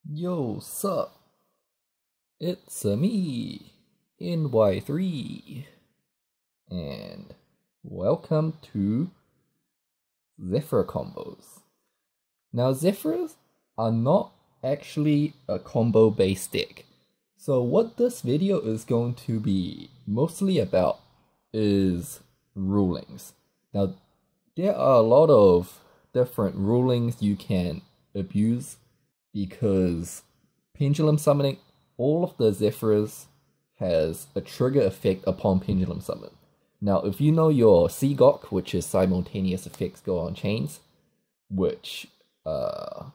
Yo, sup? It's me, NY3, and welcome to Zephyr combos. Now, Zephyrs are not actually a combo-based deck, so what this video is going to be mostly about is rulings. Now, there are a lot of different rulings you can abuse because Pendulum Summoning, all of the Zephyrs has a trigger effect upon Pendulum Summon. Now, if you know your Seagok, which is simultaneous effects go on chains, which I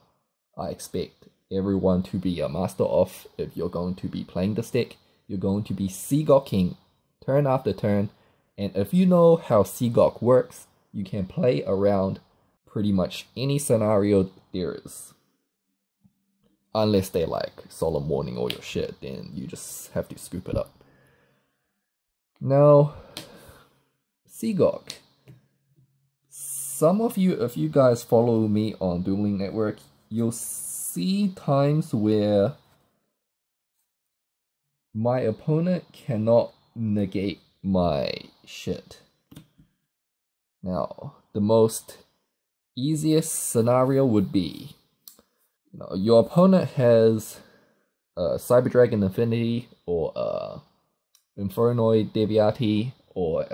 expect everyone to be a master of if you're going to be playing this deck, you're going to be Seagokking turn after turn, and if you know how Seagok works, you can play around pretty much any scenario there is. Unless they like Solemn Warning or your shit, then you just have to scoop it up. Now, Seagok. Some of you, if you guys follow me on Dueling Network, you'll see times where my opponent cannot negate my shit. Now, the most easiest scenario would be, your opponent has Cyber Dragon Infinity or Infernoid Deviati or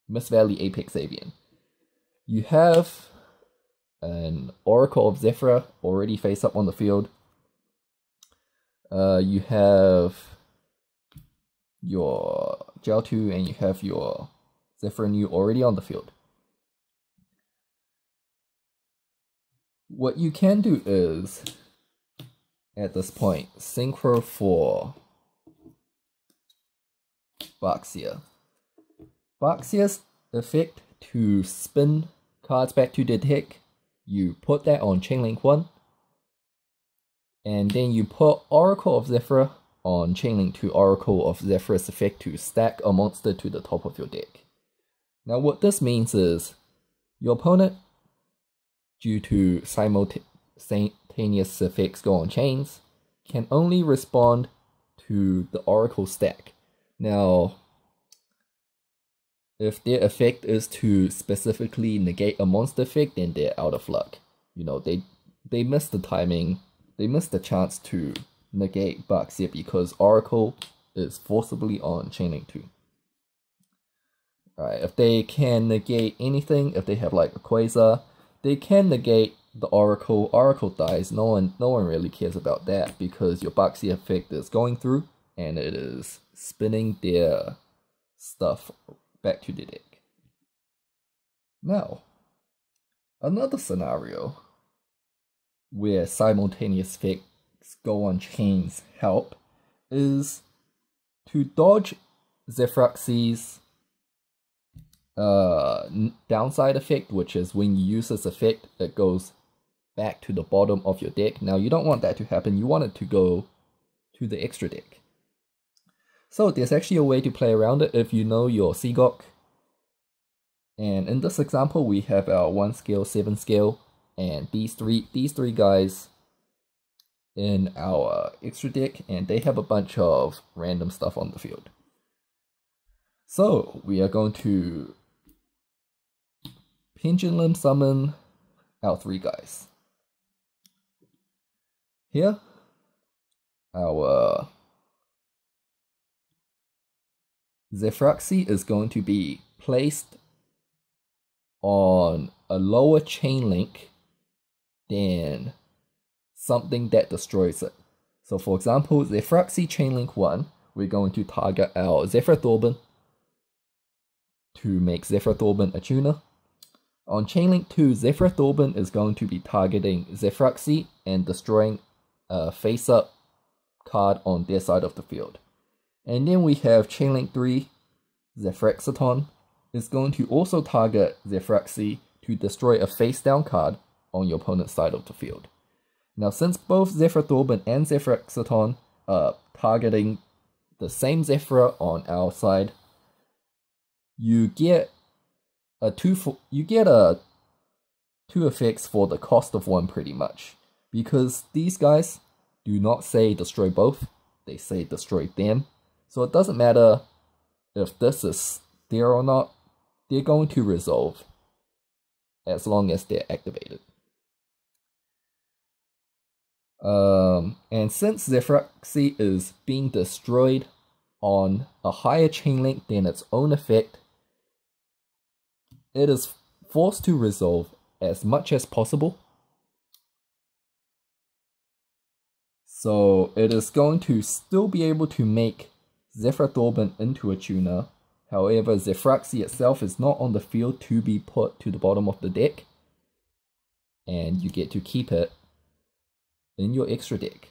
Mist Valley Apex Avian. You have an Oracle of Zephyr already face up on the field. You have your Jiaotu and you have your Zephyr New already on the field. What you can do is, at this point, synchro for Baxia. Baxia's effect to spin cards back to the deck, you put that on Chainlink 1, and then you put Oracle of Zephyr on Chainlink 2 Oracle of Zephyr's effect to stack a monster to the top of your deck. Now what this means is, your opponent, due to simultaneous effects go on chains, can only respond to the Oracle stack. Now, if their effect is to specifically negate a monster effect, then they're out of luck. They missed the timing, they missed the chance to negate Baxia because Oracle is forcibly on Chainlink 2. Alright, if they can negate anything, if they have like a Quasar, they can negate the Oracle. Oracle dies. No one really cares about that because your Baxia effect is going through and it is spinning their stuff back to the deck. Now, another scenario where simultaneous effects go on chains help is to dodge Zefraxi's downside effect, which is when you use this effect, it goes back to the bottom of your deck. Now, you don't want that to happen. You want it to go to the extra deck. So there's actually a way to play around it if you know your Seagok. And in this example, we have our 1 scale, 7 scale, and these three guys in our extra deck, and they have a bunch of random stuff on the field. So we are going to Pendulum Summon our 3 guys. Here, our Zefraxi is going to be placed on a lower chain link than something that destroys it. So for example, Zefraxi Chainlink 1, we're going to target our Zephyr Thorben to make Zephyr Thorben a tuner. On Chainlink 2, Zephyr Thorben is going to be targeting Zefraxi and destroying a face-up card on their side of the field. And then we have Chainlink 3, Zefraxiton is going to also target Zefraxi to destroy a face-down card on your opponent's side of the field. Now, since both Zephyr Thorben and Zefraxiton are targeting the same Zephyr on our side, you get two effects for the cost of one pretty much. because these guys do not say destroy both, they say destroy them. So it doesn't matter if this is there or not, they're going to resolve as long as they're activated. And since Zefraxi is being destroyed on a higher chain link than its own effect, it is forced to resolve as much as possible. So it is going to still be able to make Zephyr Thorben into a tuner. However, Zefraxi itself is not on the field to be put to the bottom of the deck, and you get to keep it in your extra deck.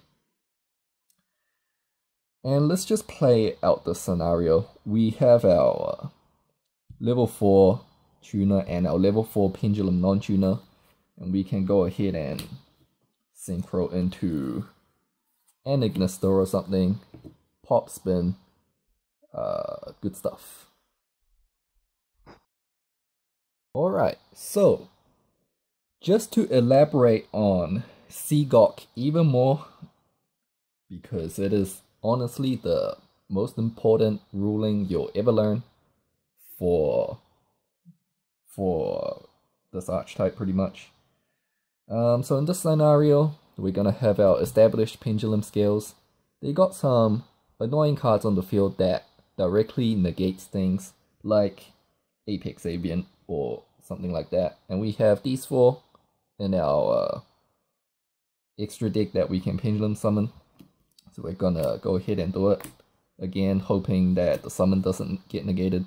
And let's just play out the scenario. We have our level 4 tuner and our level 4 pendulum non-tuner, and we can go ahead and synchro into an Ignister or something, pop spin, good stuff. Alright, so just to elaborate on Seagok even more, because it is honestly the most important ruling you'll ever learn for this archetype pretty much. So in this scenario, we're gonna have our established pendulum scales. They got some annoying cards on the field that directly negates things like Apex Avian or something like that. And we have these 4 in our extra deck that we can pendulum summon. So we're gonna go ahead and do it. Again, hoping that the summon doesn't get negated.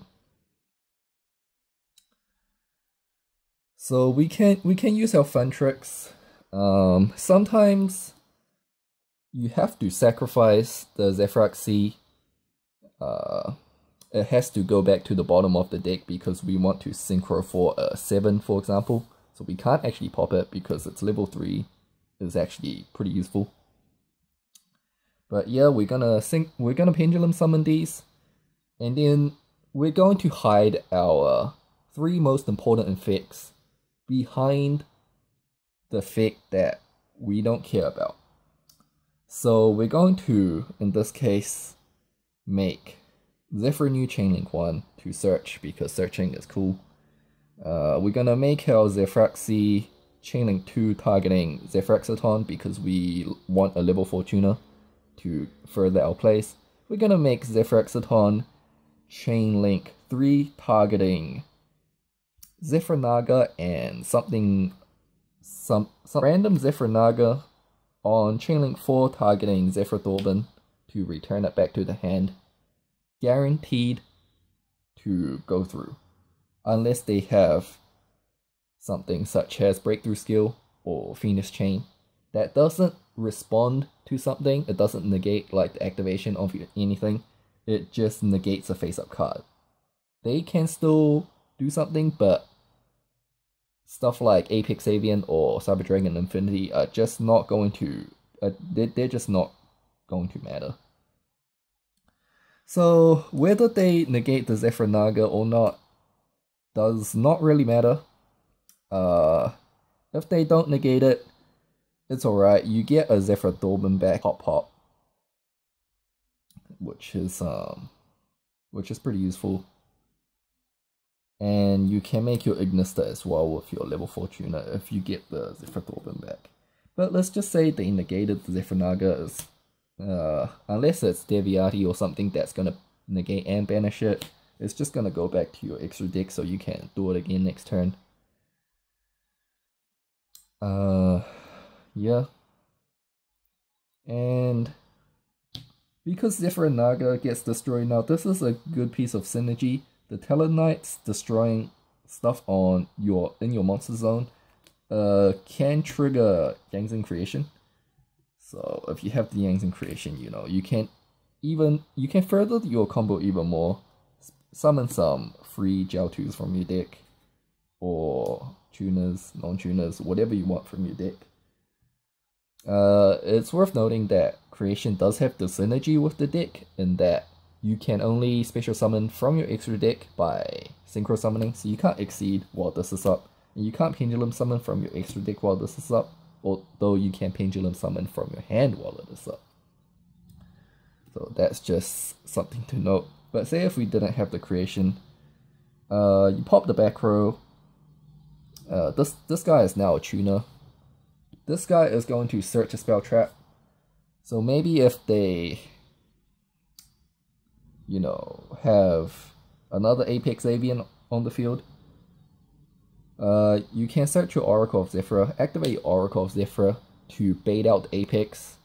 So we can use our fun tricks. Sometimes you have to sacrifice the Zefraxi. It has to go back to the bottom of the deck because we want to synchro for a 7, for example. So we can't actually pop it because it's level 3 is actually pretty useful. But yeah, we're gonna pendulum summon these, and then we're going to hide our 3 most important effects behind the effect that we don't care about. So we're going to, in this case, make Zephyr New Chainlink 1 to search because searching is cool. We're gonna make our Zefraxi Chainlink 2 targeting Zefraxiton because we want a level 4 tuner to further our plays. We're gonna make Zefraxiton Chainlink 3 targeting Zephyr Naga and some random Zephyr Naga on Chainlink 4 targeting Zephyr Thorben to return it back to the hand. Guaranteed to go through. Unless they have something such as Breakthrough Skill or Phoenix Chain that doesn't respond to something, it doesn't negate like the activation of anything, it just negates a face-up card. They can still do something, but stuff like Apex Avian or Cyber Dragon Infinity are just not going to, they're just not going to matter. So whether they negate the Zephyr Naga or not does not really matter. If they don't negate it, it's alright. You get a Zephyr Thorben back, pop, which is pretty useful. And you can make your Ignister as well with your level 4 tuner if you get the Zephyr Thorben back. But let's just say they negated the Zephyr Naga as unless it's Deviati or something that's gonna negate and banish it, it's just gonna go back to your extra deck so you can do it again next turn. Yeah. And because Zephyr Naga gets destroyed now, this is a good piece of synergy. The Tellarknights destroying stuff in your monster zone can trigger Yangzing Creation. So if you have the Yangzing Creation, you know, you can further your combo even more. Summon some free Jiaotus from your deck, or tuners, non-tuners, whatever you want from your deck. It's worth noting that Creation does have the synergy with the deck in that you can only special summon from your extra deck by synchro summoning, so you can't exceed while this is up, and you can't pendulum summon from your extra deck while this is up, although you can Pendulum Summon from your hand while it is up. So that's just something to note. But say if we didn't have the creation, you pop the back row. This guy is now a tuner. This guy is going to search a spell trap. So maybe if they, you know, have another Apex Avian on the field, you can search your Oracle of Zephyra, activate Oracle of Zephyra to bait out Apex,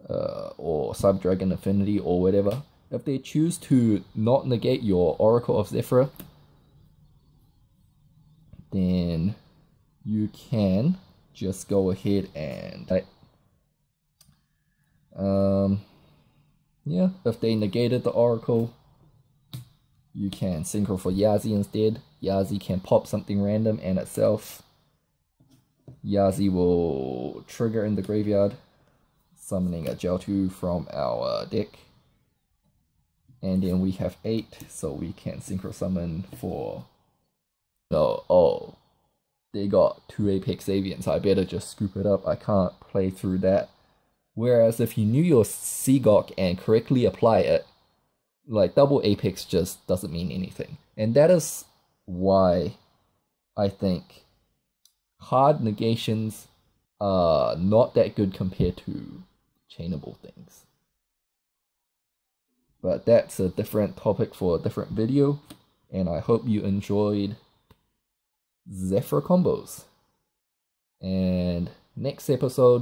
or Cyber-Dragon Affinity or whatever. If they choose to not negate your Oracle of Zephyra, then you can just go ahead and yeah, if they negated the Oracle, you can Synchro for Yazi instead. Yazi can pop something random and itself. Yazi will trigger in the graveyard, summoning a Jiaotu from our deck. And then we have 8, so we can Synchro Summon for... No, oh, they got 2 Apex Avians, I better just scoop it up, I can't play through that. Whereas if you knew your Seagok and correctly apply it, like double Apex just doesn't mean anything. And that is why I think hard negations are not that good compared to chainable things. But that's a different topic for a different video, and I hope you enjoyed Zephyr combos. And next episode